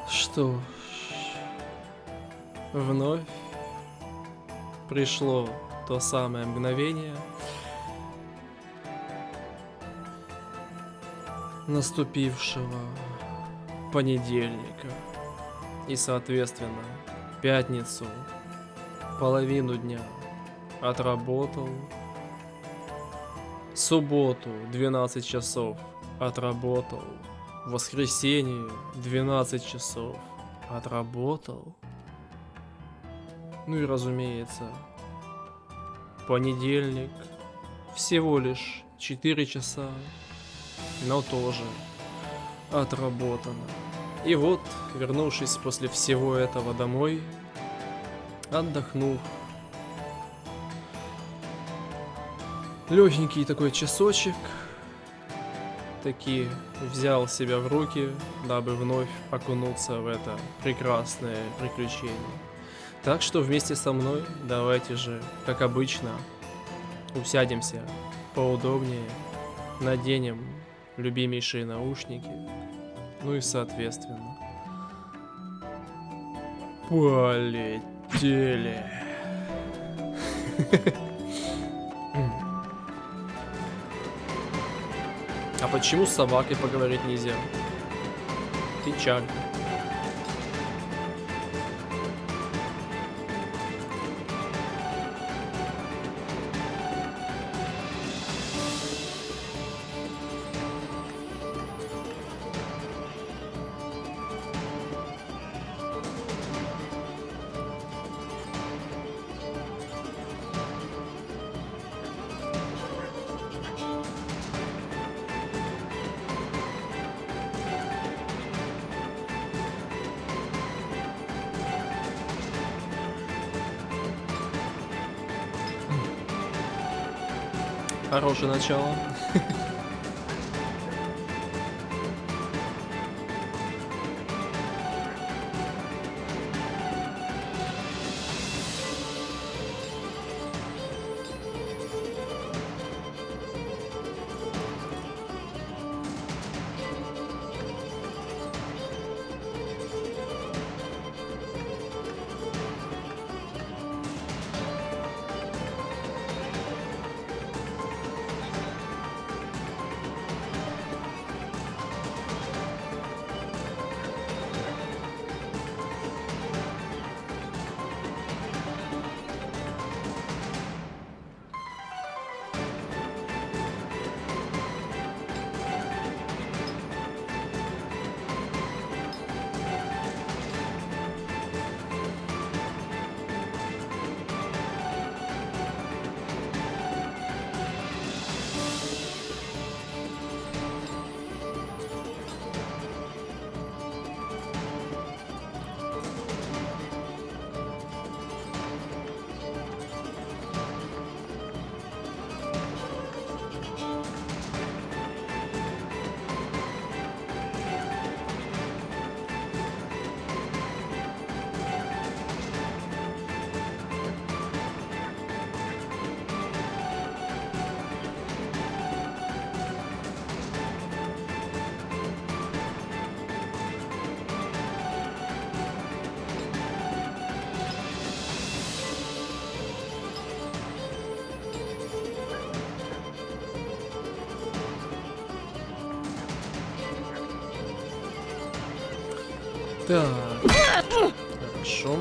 Что ж, вновь пришло то самое мгновение наступившего понедельника и, соответственно, пятницу, половину дня отработал, субботу 12 часов отработал, воскресенье 12 часов отработал, ну и, разумеется, понедельник всего лишь 4 часа, но тоже отработано. И вот, вернувшись после всего этого домой, отдохнув, легенький такой часочек, таки взял себя в руки, дабы вновь окунуться в это прекрасное приключение. Так что вместе со мной давайте же, как обычно, усядемся поудобнее, наденем любимейшие наушники, ну и соответственно полетели. А почему с собакой поговорить нельзя? Печаль. Хорошее начало. Так, хорошо.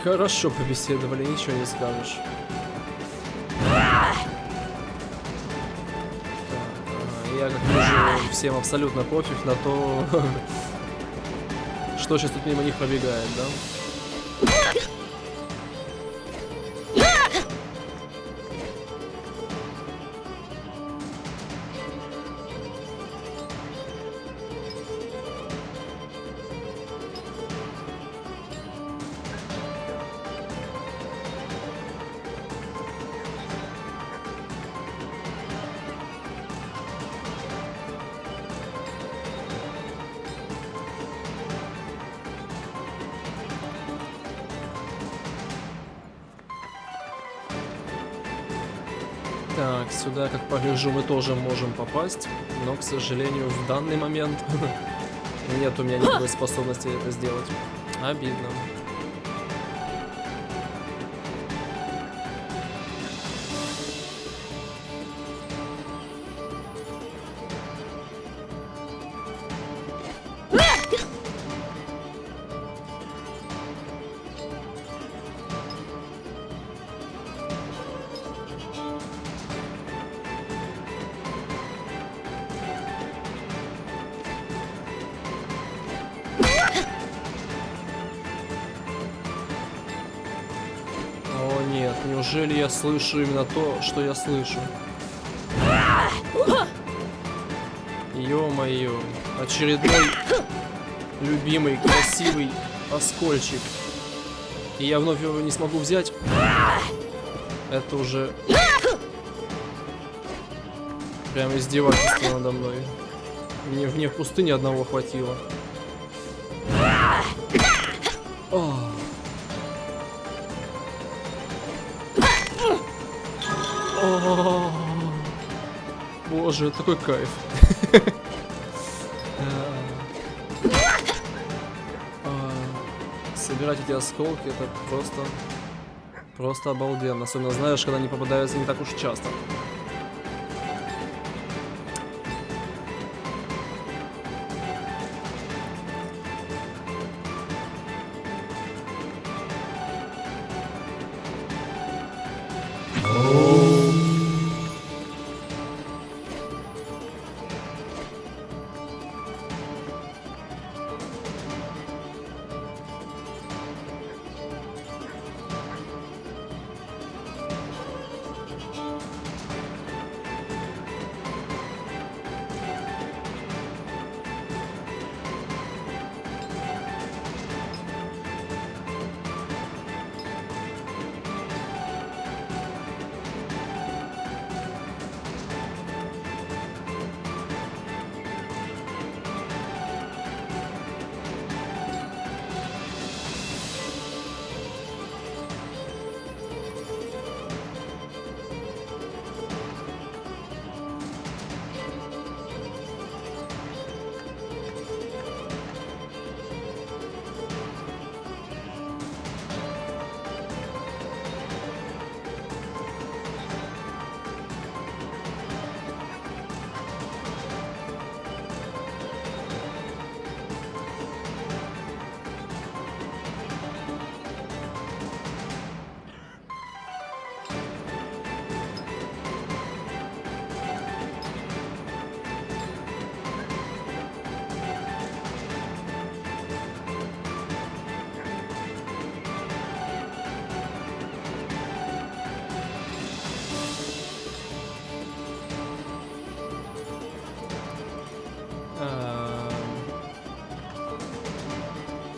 Хорошо побеседовали, ничего не скажешь. Я как вижу, всем абсолютно пофиг на то, что сейчас тут мимо них пробегает, да? Так, сюда, как погляжу, мы тоже можем попасть, но, к сожалению, в данный момент нет у меня никакой способности это сделать. Обидно. Нет, неужели я слышу именно то, что я слышу? Ё-моё, очередной любимый, красивый оскольчик. И я вновь его не смогу взять. Это уже прям издевательство надо мной. Мне в пустыне одного хватило. Боже, такой кайф. Собирать эти осколки — это просто обалденно. Особенно знаешь, когда они попадаются не так уж часто.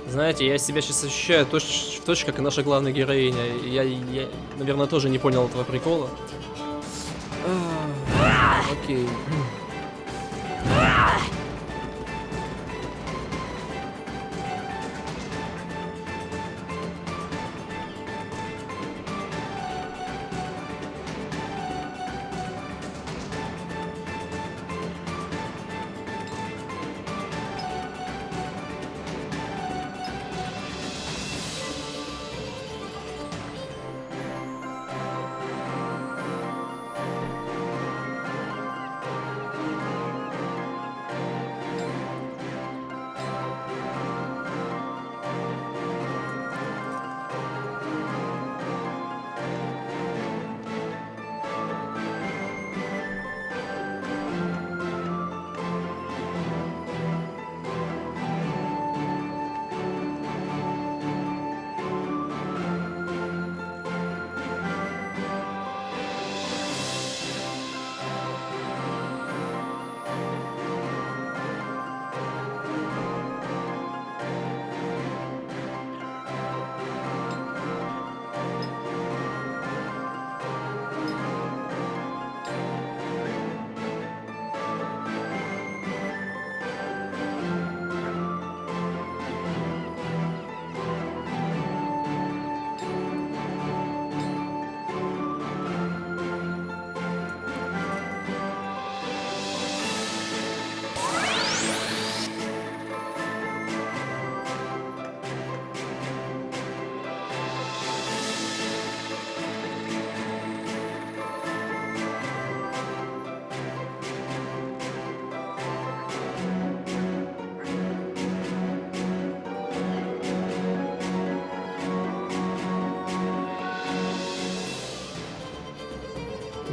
Знаете, я себя сейчас ощущаю в точке, как и наша главная героиня. Я, наверное, тоже не понял этого прикола. Окей.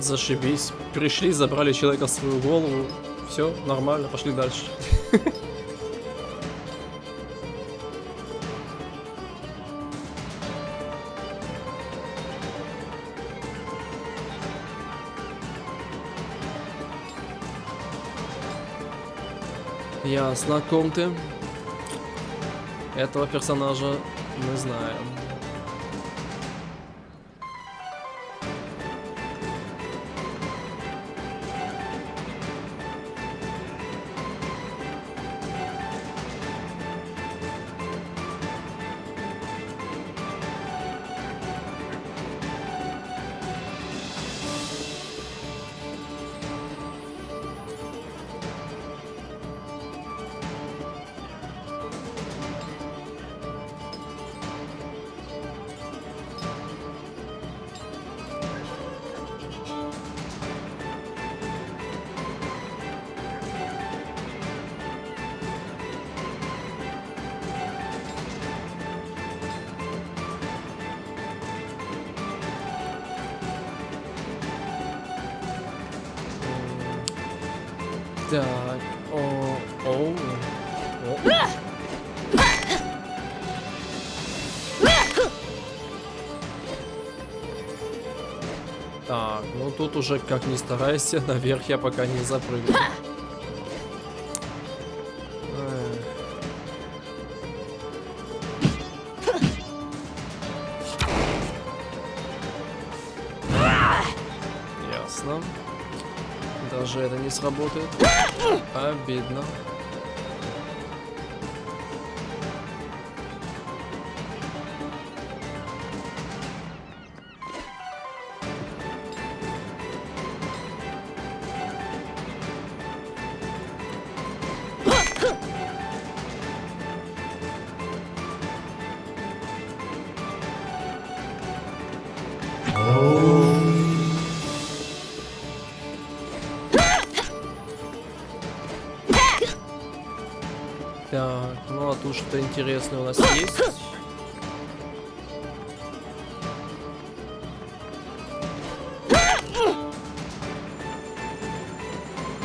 Зашибись. Пришли, забрали человека в свою голову. Все, нормально, пошли дальше. Ясно, о ком ты. Этого персонажа мы знаем. Так, о. Так, ну тут уже как ни старайся, наверх я пока не запрыгну. Ясно. Даже это не сработает. Обидно. Так, ну а тут что-то интересное у нас есть.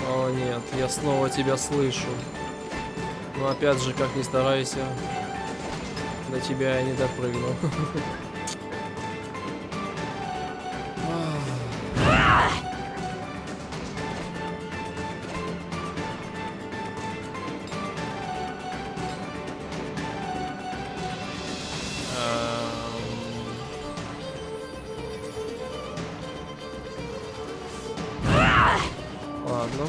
О нет, я снова тебя слышу. Но опять же, как ни старайся, до тебя я не допрыгну. Ладно.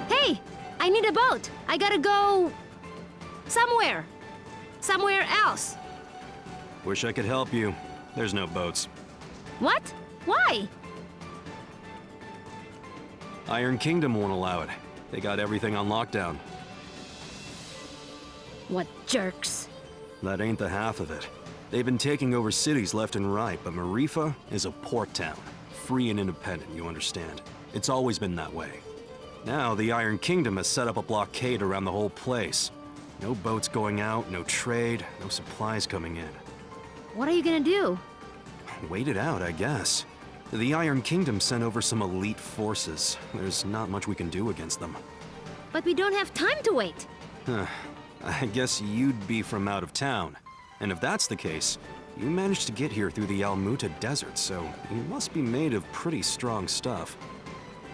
Hey, I need a boat. I gotta go somewhere. Somewhere else. Wish I could help you. There's no boats. What? Why? Iron Kingdom won't allow it. They got everything on lockdown. What jerks. That ain't the half of it. They've been taking over cities left and right, but Marifa is a port town. Free and independent, you understand. It's always been that way. Now, the Iron Kingdom has set up a blockade around the whole place. No boats going out, no trade, no supplies coming in. What are you gonna do? Wait it out, I guess. The Iron Kingdom sent over some elite forces. There's not much we can do against them. But we don't have time to wait. I guess you'd be from out of town. And if that's the case, You managed to get here through the Almuta Desert, so you must be made of pretty strong stuff.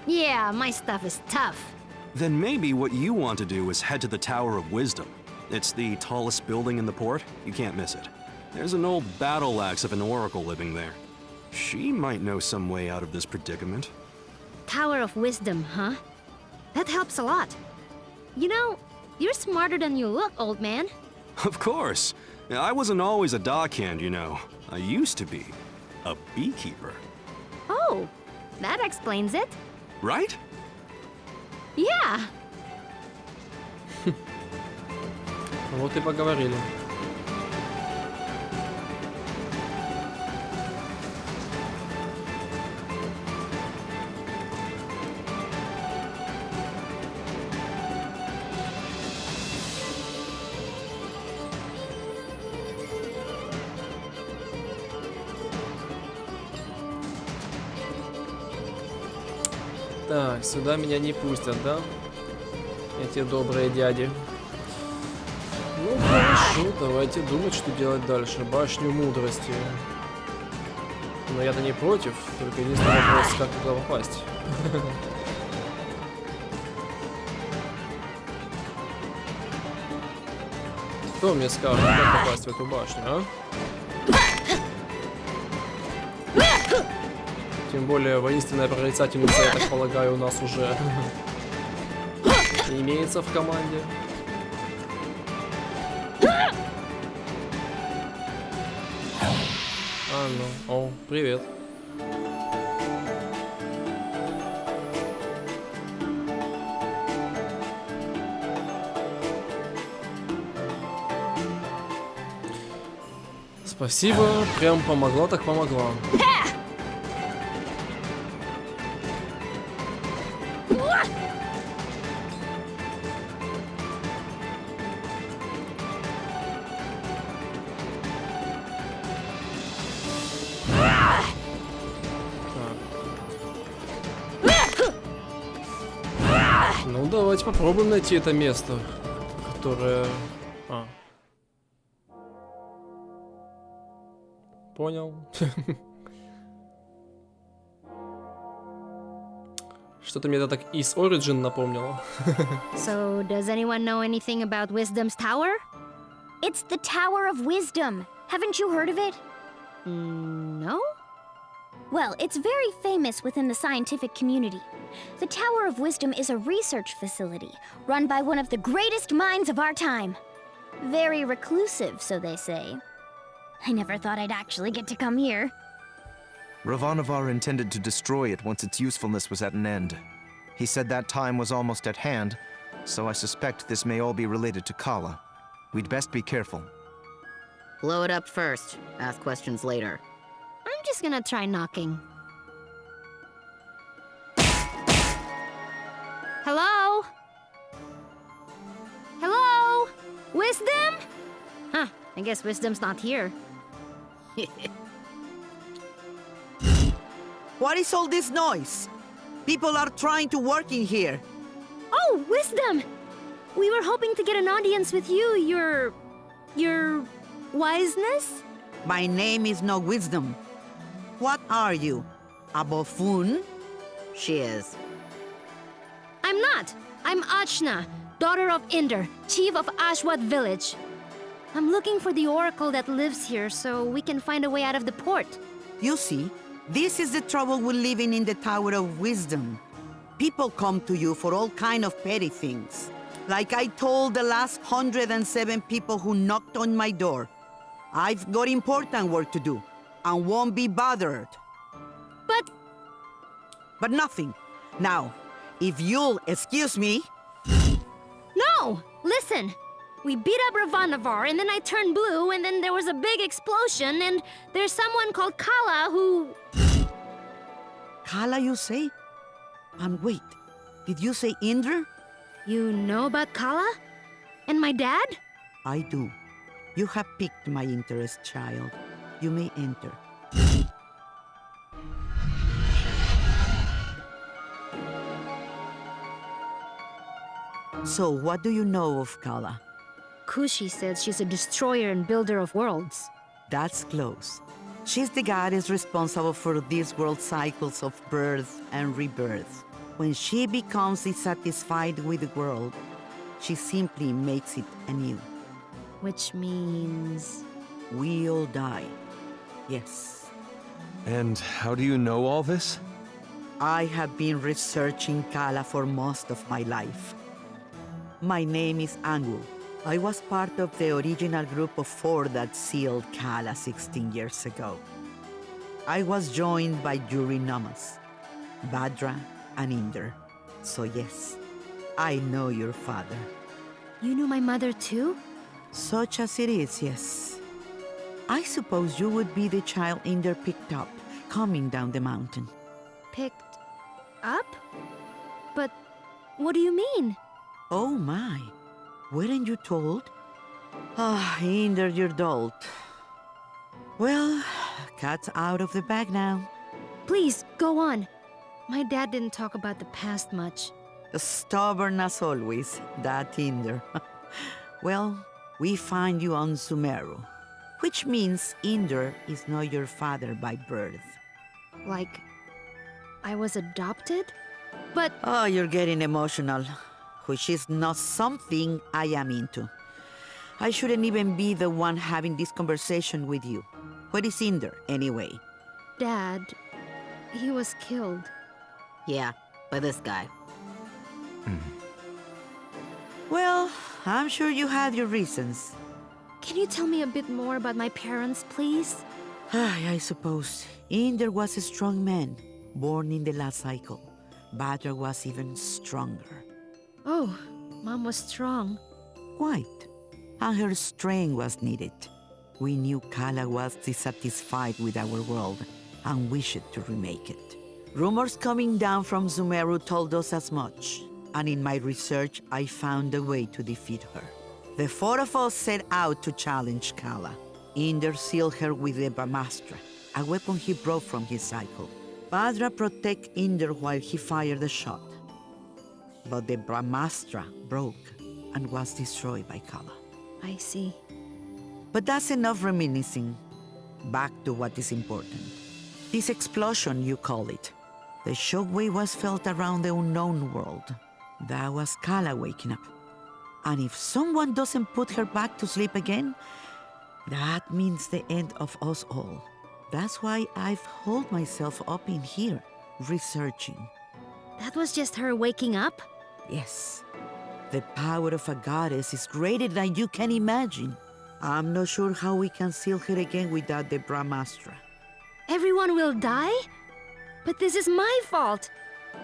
Yeah, my stuff is tough. Then maybe what you want to do is head to the Tower of Wisdom. It's the tallest building in the port. You can't miss it. There's an old battle axe of an oracle living there. She might know some way out of this predicament. Tower of Wisdom, huh? That helps a lot. You know, you're smarter than you look, old man. Of course. I wasn't always a dockhand, you know. I used to be a beekeeper. Oh, that explains it. Right? Yeah. Вот и поговорили. Так, сюда меня не пустят, да? Эти добрые дяди. Ну хорошо, давайте думать, что делать дальше. Башню мудрости. Но я-то не против, только единственный вопрос, как туда попасть. Кто мне скажет, как попасть в эту башню, а? Тем более воинственная прорицательница, я так полагаю, у нас уже имеется в команде. А, ну, о, привет. Спасибо, прям помогла так помогла. Ну, давайте попробуем найти это место, которое... А. Понял. Что-то мне это так из Origin напомнило. So, does anyone know anything about Wisdom's Tower? It's the Tower of Wisdom. Haven't you heard of it? No? Well, it's very famous within the scientific community. The Tower of Wisdom is a research facility run by one of the greatest minds of our time. Very reclusive, so they say. I never thought I'd actually get to come here. Ravanavar intended to destroy it once its usefulness was at an end. He said that time was almost at hand, so I suspect this may all be related to Kala. We'd best be careful. Blow it up first. Ask questions later. I'm just gonna try knocking. Hello? Hello? Wisdom? Huh, I guess Wisdom's not here. What is all this noise? People are trying to work in here. Oh, Wisdom! We were hoping to get an audience with you, your wiseness? My name is no Wisdom. What are you? A buffoon? She is. I'm not. I'm Achna, daughter of Inder, chief of Ashwat village. I'm looking for the oracle that lives here so we can find a way out of the port. You see, this is the trouble with living in the Tower of Wisdom. People come to you for all kind of petty things. Like I told the last 107 people who knocked on my door. I've got important work to do and won't be bothered. But nothing. Now, if you'll excuse me... No! Listen! We beat up Ravanavar, and then I turned blue, and then there was a big explosion, and there's someone called Kala who... Kala, you say? And wait, did you say Indra? You know about Kala? And my dad? I do. You have piqued my interest, child. You may enter. So, what do you know of Kala? Kushi says she's a destroyer and builder of worlds. That's close. She's the goddess responsible for this world's cycles of birth and rebirth. When she becomes dissatisfied with the world, she simply makes it anew. Which means... We all die. Yes. And how do you know all this? I have been researching Kala for most of my life. My name is Angu. I was part of the original group of 4 that sealed Kala 16 years ago. I was joined by Yuri Namas, Badra, and Inder. So yes, I know your father. You knew my mother too? Such as it is, yes. I suppose you would be the child Inder picked up, coming down the mountain. Picked up? But what do you mean? Oh my, weren't you told? Ah, Inder, you're dolt. Well, cat's out of the bag now. Please, go on. My dad didn't talk about the past much. Stubborn as always, that Inder. Well, we find you on Sumeru, which means Inder is not your father by birth. Like, I was adopted? But Oh, you're getting emotional, which is not something I am into. I shouldn't even be the one having this conversation with you. Where is Inder, anyway? Dad, he was killed. Yeah, by this guy. Well, I'm sure you had your reasons. Can you tell me a bit more about my parents, please? I suppose. Inder was a strong man, born in the last cycle. Badra was even stronger. Oh, Mom was strong. Quite. And her strength was needed. We knew Kala was dissatisfied with our world and wished to remake it. Rumors coming down from Sumeru told us as much, and in my research I found a way to defeat her. The 4 of us set out to challenge Kala. Inder sealed her with the Brahmastra, a weapon he brought from his cycle. Badra protected Inder while he fired the shot. But the Brahmastra broke and was destroyed by Kala. I see. But that's enough reminiscing. Back to what is important. This explosion, you call it. The shockwave was felt around the unknown world. That was Kala waking up. And if someone doesn't put her back to sleep again, that means the end of us all. That's why I've holed myself up in here, researching. That was just her waking up? Yes. The power of a goddess is greater than you can imagine. I'm not sure how we can seal her again without the Brahmastra. Everyone will die? But this is my fault.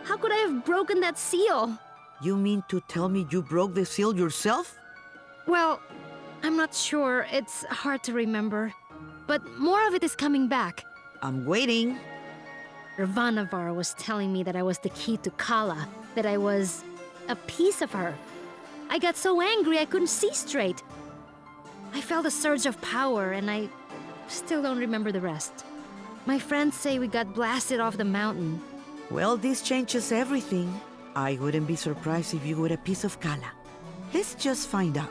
How could I have broken that seal? You mean to tell me you broke the seal yourself? Well, I'm not sure. It's hard to remember. But more of it is coming back. I'm waiting. Ravanavar was telling me that I was the key to Kala, that I was a piece of her. I got so angry I couldn't see straight. I felt a surge of power and I still don't remember the rest. My friends say we got blasted off the mountain. Well, this changes everything. I wouldn't be surprised if you were a piece of Kala. Let's just find out.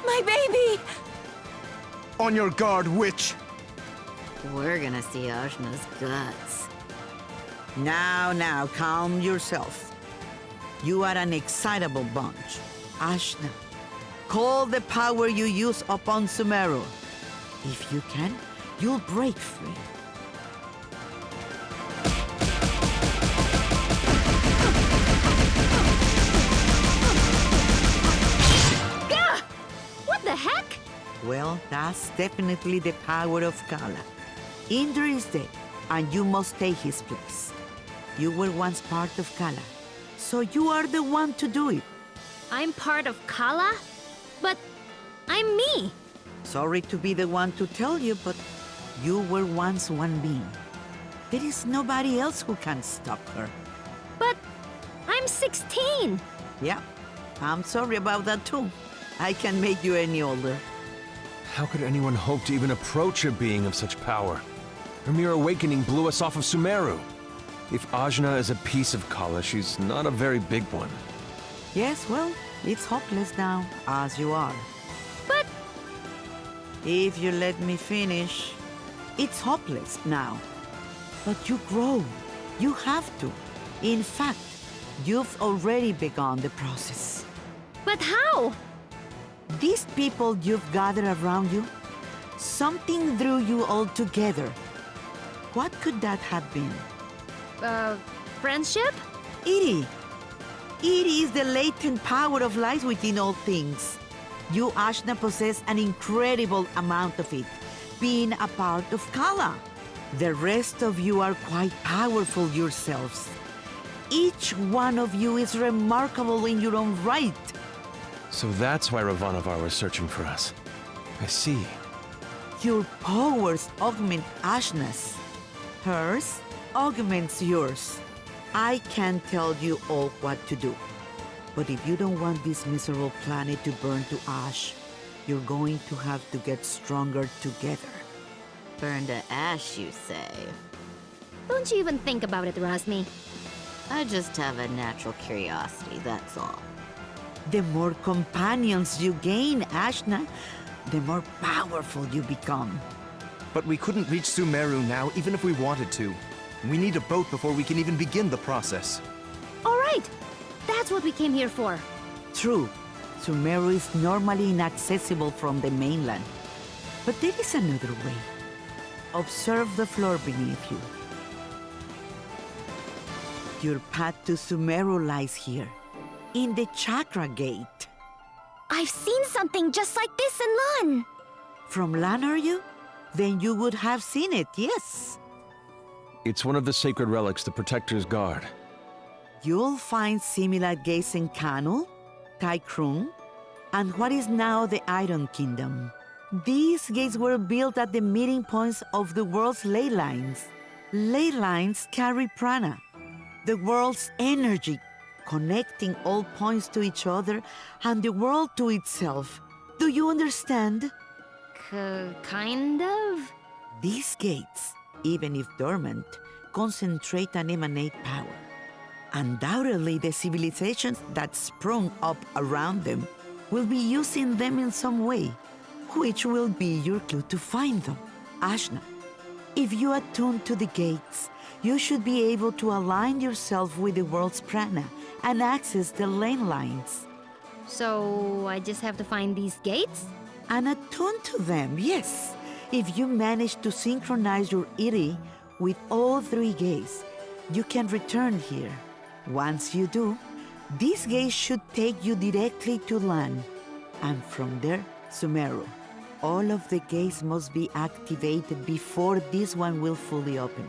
My baby! On your guard, witch! We're gonna see Ajna's guts. Now, calm yourself. You are an excitable bunch. Ashna, call the power you use upon Sumeru. If you can, you'll break free. Gah! What the heck? Well, that's definitely the power of Kala. Inder is dead, and you must take his place. You were once part of Kala, so you are the one to do it. I'm part of Kala? But I'm me. Sorry to be the one to tell you, but you were once one being. There is nobody else who can stop her. But I'm 16. Yeah, I'm sorry about that too. I can make you any older. How could anyone hope to even approach a being of such power? Her mere awakening blew us off of Sumeru. If Ajna is a piece of Kala, she's not a very big one. Yes, well, It's hopeless now, as you are. But If you let me finish, it's hopeless now. But you grow. You have to. In fact, you've already begun the process. how? These people you've gathered around you, something drew you all together. What could that have been? Friendship? Iri. Iri is the latent power of life within all things. You, Ashna, possess an incredible amount of it, being a part of Kala. The rest of you are quite powerful yourselves. Each one of you is remarkable in your own right. So that's why Ravanavar was searching for us. I see. Your powers augment Ashna's. Hers augments yours. I can't tell you all what to do. But if you don't want this miserable planet to burn to ash, you're going to have to get stronger together. Burn to ash, you say? Don't you even think about it, Razmi. I just have a natural curiosity, that's all. The more companions you gain, Ashna, the more powerful you become. But we couldn't reach Sumeru now, even if we wanted to. We need a boat before we can even begin the process. All right. That's what we came here for. True, Sumeru is normally inaccessible from the mainland. But there is another way. Observe the floor beneath you. Your path to Sumeru lies here, in the Chakra Gate. I've seen something just like this in Lan. From Lan, are you? Then you would have seen it, yes. It's one of the sacred relics the Protectors guard. You'll find similar gates in Kanu, Taikrung, and what is now the Iron Kingdom. These gates were built at the meeting points of the world's ley lines. Ley lines carry prana, the world's energy, connecting all points to each other and the world to itself. Do you understand? Kind of? These gates, even if dormant, concentrate and emanate power. Undoubtedly, the civilizations that sprung up around them will be using them in some way, which will be your clue to find them. Ashna, if you attune to the gates, you should be able to align yourself with the world's prana and access the lane lines. So I just have to find these gates? And attune to them, yes. If you manage to synchronize your Iri with all three gates, you can return here. Once you do, these gates should take you directly to Lan, and from there, Sumeru. All of the gates must be activated before this one will fully open.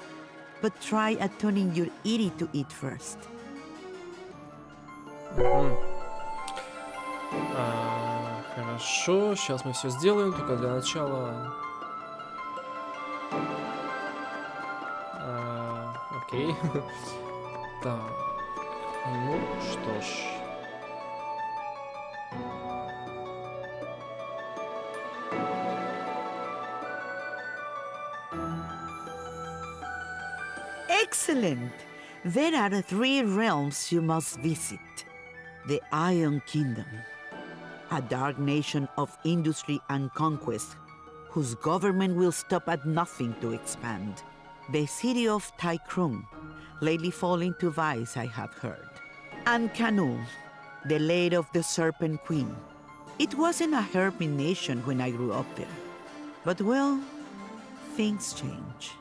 But try attuning your Iri to it first. Хорошо, сейчас мы все сделаем, только для начала... Окей. Так, ну что ж. Excellent! There are three realms you must visit. The Iron Kingdom, a dark nation of industry and conquest, whose government will stop at nothing to expand. The city of Taikrung, lately falling to vice, I have heard. And Kanu, the lair of the Serpent Queen. It wasn't a hermit nation when I grew up there. But well, things change.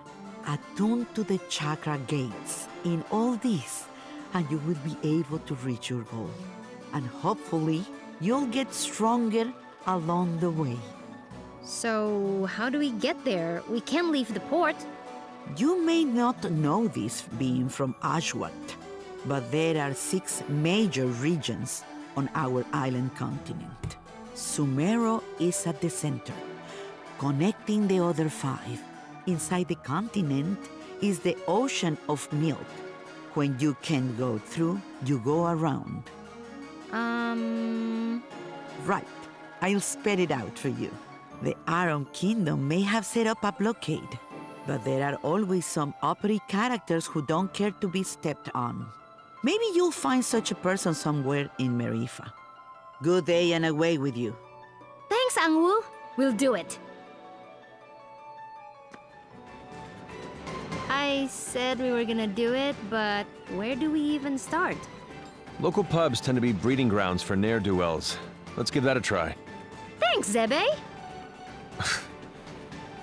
Attune to the chakra gates in all this, and you will be able to reach your goal. And hopefully, you'll get stronger along the way. So how do we get there? We can't leave the port. You may not know this being from Ashwat, but there are 6 major regions on our island continent. Sumeru is at the center, connecting the other 5. Inside the continent is the ocean of milk. When you can't go through, you go around. Right. I'll spell it out for you. The Iron Kingdom may have set up a blockade, but there are always some uppity characters who don't care to be stepped on. Maybe you'll find such a person somewhere in Marifa. Good day and away with you. Thanks, Angwoo. We'll do it. I said we were gonna do it, but where do we even start? Local pubs tend to be breeding grounds for ne'er-do-wells. Let's give that a try. Thanks, Zebe.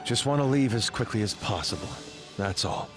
Just want to leave as quickly as possible. That's all.